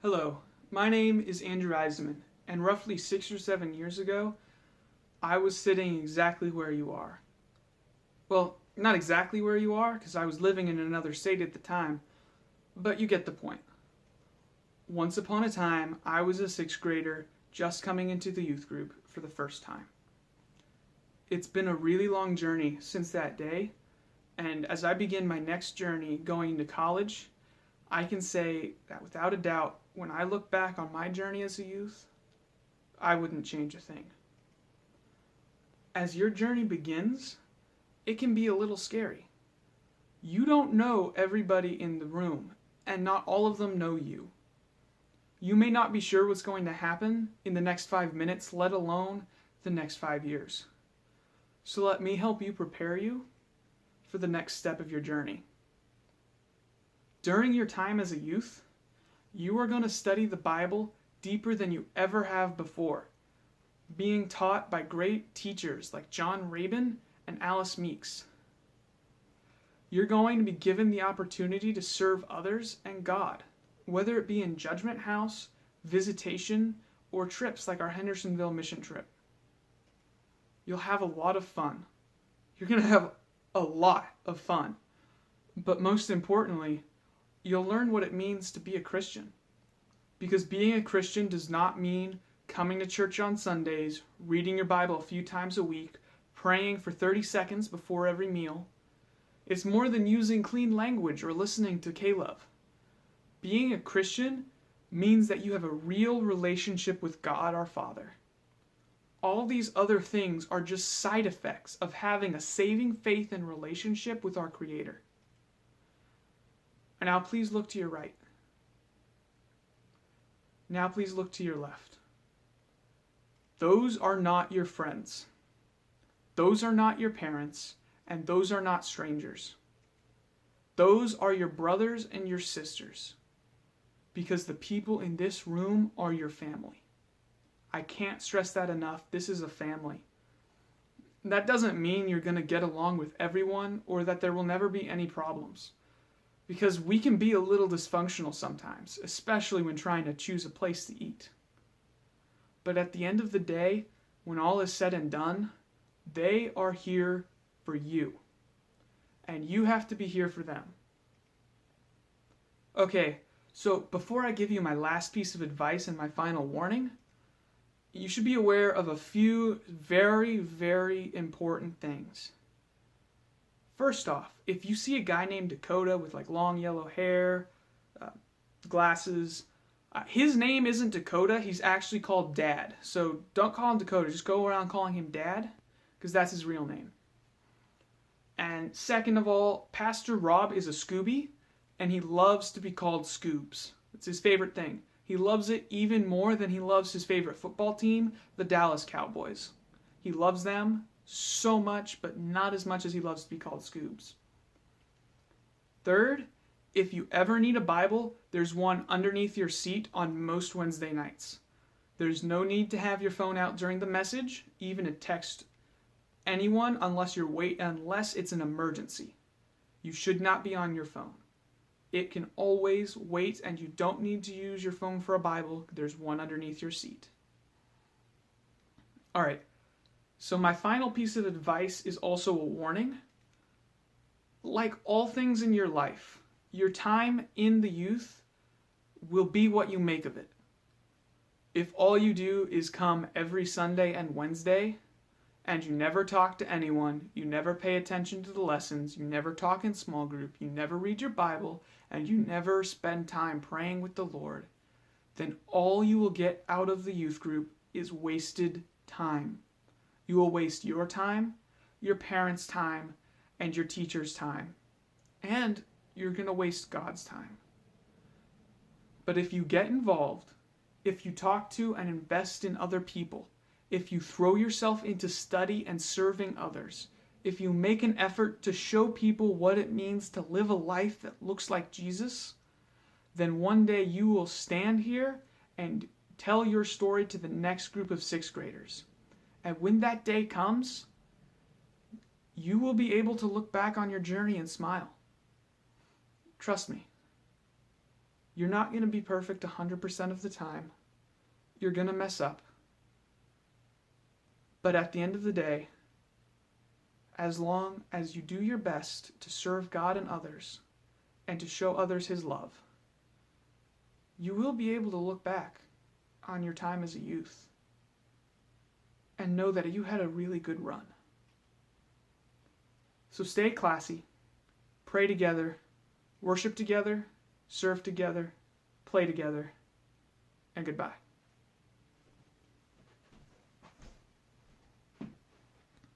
Hello, my name is Andrew Eisenman, and roughly 6 or 7 years ago, I was sitting exactly where you are. Well, not exactly where you are, because I was living in another state at the time, but you get the point. Once upon a time, I was a sixth grader just coming into the youth group for the first time. It's been a really long journey since that day, and as I begin my next journey going to college, I can say that without a doubt, when I look back on my journey as a youth, I wouldn't change a thing. As your journey begins, it can be a little scary. You don't know everybody in the room, and not all of them know you. You may not be sure what's going to happen in the next 5 minutes, let alone the next 5 years. So let me help you prepare you for the next step of your journey. During your time as a youth, you are going to study the Bible deeper than you ever have before, being taught by great teachers like John Rabin and Alice Meeks. You're going to be given the opportunity to serve others and God, whether it be in Judgment House, visitation, or trips like our Hendersonville mission trip. You'll have a lot of fun. You're going to have a lot of fun. But most importantly, you'll learn what it means to be a Christian. Because being a Christian does not mean coming to church on Sundays, reading your Bible a few times a week, praying for 30 seconds before every meal. It's more than using clean language or listening to K-Love. Being a Christian means that you have a real relationship with God our Father. All these other things are just side effects of having a saving faith and relationship with our Creator. And now please look to your right. Now please look to your left. Those are not your friends. Those are not your parents, and those are not strangers. Those are your brothers and your sisters, because the people in this room are your family. I can't stress that enough. This is a family. That doesn't mean you're going to get along with everyone or that there will never be any problems. Because we can be a little dysfunctional sometimes, especially when trying to choose a place to eat. But at the end of the day, when all is said and done, they are here for you. And you have to be here for them. Okay, so before I give you my last piece of advice and my final warning, you should be aware of a few very, very important things. First off, if you see a guy named Dakota with like long yellow hair, glasses, his name isn't Dakota, he's actually called Dad. So don't call him Dakota, just go around calling him Dad, because that's his real name. And second of all, Pastor Rob is a Scooby, and he loves to be called Scoobs. It's his favorite thing. He loves it even more than he loves his favorite football team, the Dallas Cowboys. He loves them so much, but not as much as he loves to be called Scoobs. Third, if you ever need a Bible, there's one underneath your seat on most Wednesday nights. There's no need to have your phone out during the message, even to text anyone unless it's an emergency. You should not be on your phone. It can always wait, and you don't need to use your phone for a Bible. There's one underneath your seat. All right. So my final piece of advice is also a warning. Like all things in your life, your time in the youth will be what you make of it. If all you do is come every Sunday and Wednesday, and you never talk to anyone, you never pay attention to the lessons, you never talk in small group, you never read your Bible, and you never spend time praying with the Lord, then all you will get out of the youth group is wasted time. You will waste your time, your parents' time, and your teacher's time. And you're going to waste God's time. But if you get involved, if you talk to and invest in other people, if you throw yourself into study and serving others, if you make an effort to show people what it means to live a life that looks like Jesus, then one day you will stand here and tell your story to the next group of sixth graders. And when that day comes, you will be able to look back on your journey and smile. Trust me. You're not going to be perfect 100% of the time. You're going to mess up. But at the end of the day, as long as you do your best to serve God and others and to show others His love, you will be able to look back on your time as a youth and know that you had a really good run. So stay classy, pray together, worship together, serve together, play together, and goodbye.